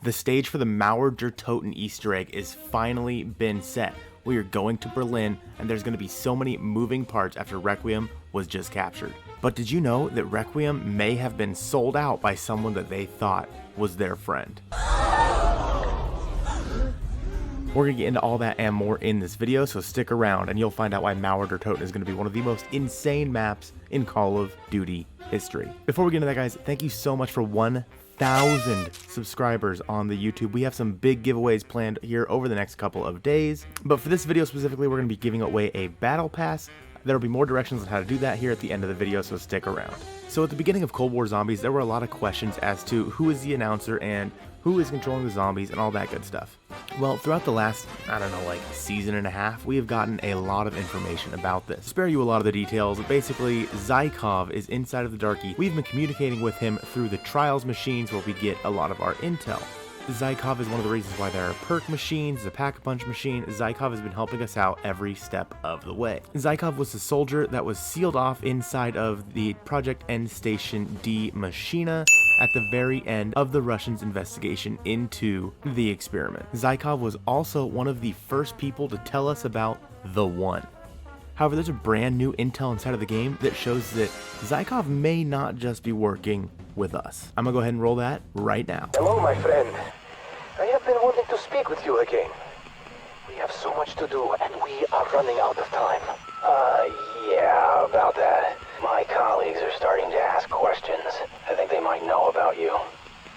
The stage for the Mauer der Toten Easter egg is finally been set. We are going to Berlin, and there's going to be so many moving parts after Requiem was just captured. But did you know that Requiem may have been sold out by someone that they thought was their friend? We're going to get into all that and more in this video, so stick around and you'll find out why Mauer der Toten is going to be one of the most insane maps in Call of Duty history. Before we get into that, guys, thank you so much for 1,000 subscribers on the YouTube. We have some big giveaways planned here over the next couple of days, but for this video specifically, we're going to be giving away a battle pass. There'll be more directions on how to do that here at the end of the video, so stick around. So at the beginning of Cold War Zombies, there were a lot of questions as to who is the announcer and who is controlling the zombies and all that good stuff. Well, throughout the last, I don't know, like season and a half, we have gotten a lot of information about this. To spare you a lot of the details, basically, Zykov is inside of the Dark Aether. We've been communicating with him through the trials machines where we get a lot of our intel. Zykov is one of the reasons why there are perk machines, the pack-a-punch machine. Zykov has been helping us out every step of the way. Zykov was the soldier that was sealed off inside of the Projekt Endstation D Machina at the very end of the Russians' investigation into the experiment. Zykov was also one of the first people to tell us about the One. However, there's a brand new intel inside of the game that shows that Zykov may not just be working with us. I'm gonna go ahead and roll that right now. Hello, my friend. I have been wanting to speak with you again. We have so much to do, and we are running out of time. Yeah, about that. My colleagues are starting to ask questions. I think they might know about you.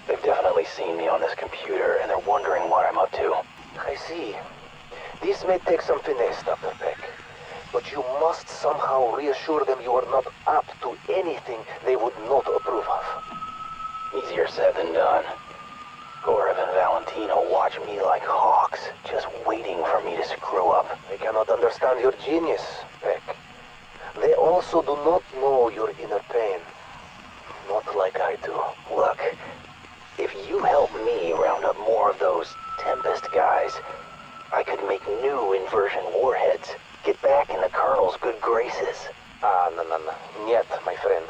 They've definitely seen me on this computer, and they're wondering what I'm up to. I see. This may take some finesse, Dr. Peck. But you must somehow reassure them you are not up to anything they would not approve of. Easier said than done. Zykov and Valentina watch me like hawks, just waiting for me to screw up. I cannot understand your genius, Peck. They also do not know your inner pain. Not like I do. Look, if you help me round up more of those Tempest guys, I could make new inversion warheads. Get back in the Colonel's good graces. No. Yet, my friend.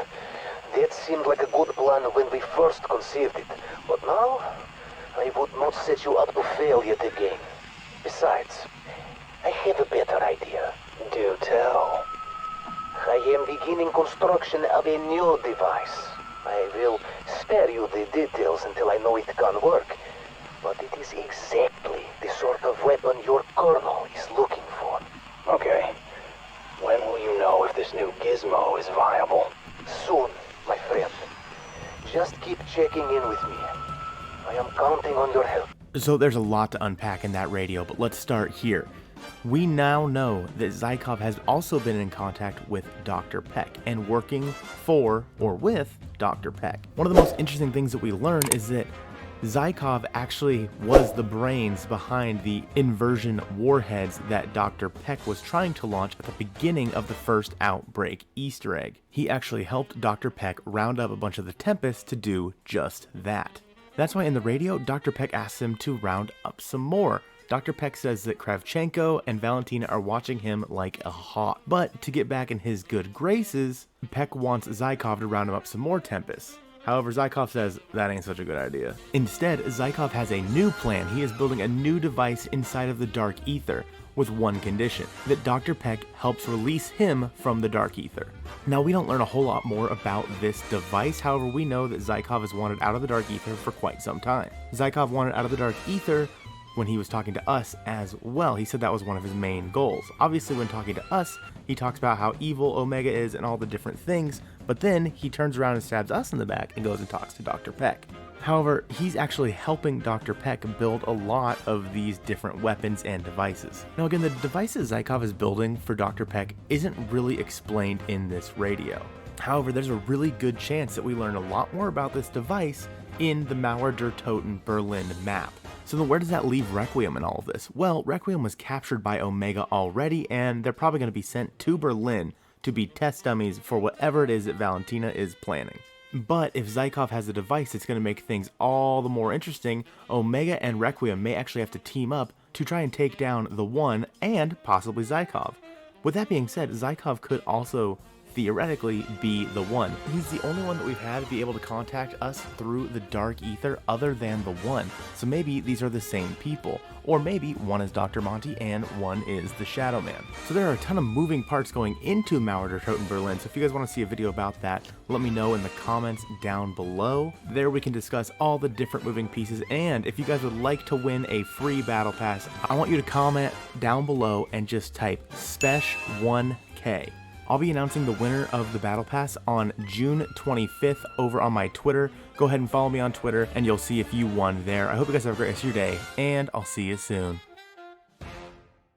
That seemed like a good plan when we first conceived it. But now, I would not set you up to fail yet again. Besides, I have a better idea. Do tell. I am beginning construction of a new device. I will spare you the details until I know it can work. But it is exactly the sort of weapon your Colonel is looking for. Okay. When will you know if this new gizmo is viable? Soon, my friend. Just keep checking in with me. I am counting on your help. So there's a lot to unpack in that radio, but let's start here. We now know that Zykov has also been in contact with Dr. Peck and working for or with Dr. Peck. One of the most interesting things that we learn is that Zykov actually was the brains behind the inversion warheads that Dr. Peck was trying to launch at the beginning of the first Outbreak Easter egg. He actually helped Dr. Peck round up a bunch of the Tempests to do just that. That's why in the radio, Dr. Peck asks him to round up some more. Dr. Peck says that Kravchenko and Valentina are watching him like a hawk. But to get back in his good graces, Peck wants Zykov to round him up some more Tempests. However, Zykov says that ain't such a good idea. Instead, Zykov has a new plan. He is building a new device inside of the Dark Aether with one condition, that Dr. Peck helps release him from the Dark Aether. Now, we don't learn a whole lot more about this device. However, we know that Zykov has wanted out of the Dark Aether for quite some time. Zykov wanted out of the Dark Aether when he was talking to us as well. He said that was one of his main goals. Obviously, when talking to us, he talks about how evil Omega is and all the different things, but then he turns around and stabs us in the back and goes and talks to Dr. Peck. However, he's actually helping Dr. Peck build a lot of these different weapons and devices. Now again, the devices Zykov is building for Dr. Peck isn't really explained in this radio. However, there's a really good chance that we learn a lot more about this device in the Mauer der Toten Berlin map. So then where does that leave Requiem in all of this? Well, Requiem was captured by Omega already, and they're probably going to be sent to Berlin to be test dummies for whatever it is that Valentina is planning. But if Zykov has a device that's going to make things all the more interesting, Omega and Requiem may actually have to team up to try and take down the One and possibly Zykov. With that being said, Zykov could also theoretically be the one. He's the only one that we've had to be able to contact us through the Dark Aether other than the one. So maybe these are the same people. Or maybe one is Dr. Monty and one is the Shadow Man. So there are a ton of moving parts going into Mauer Toten Berlin, so if you guys want to see a video about that, let me know in the comments down below. There we can discuss all the different moving pieces, and if you guys would like to win a free battle pass, I want you to comment down below and just type SPECH1K. I'll be announcing the winner of the Battle Pass on June 25th over on my Twitter. Go ahead and follow me on Twitter and you'll see if you won there. I hope you guys have a great rest of your day, and I'll see you soon.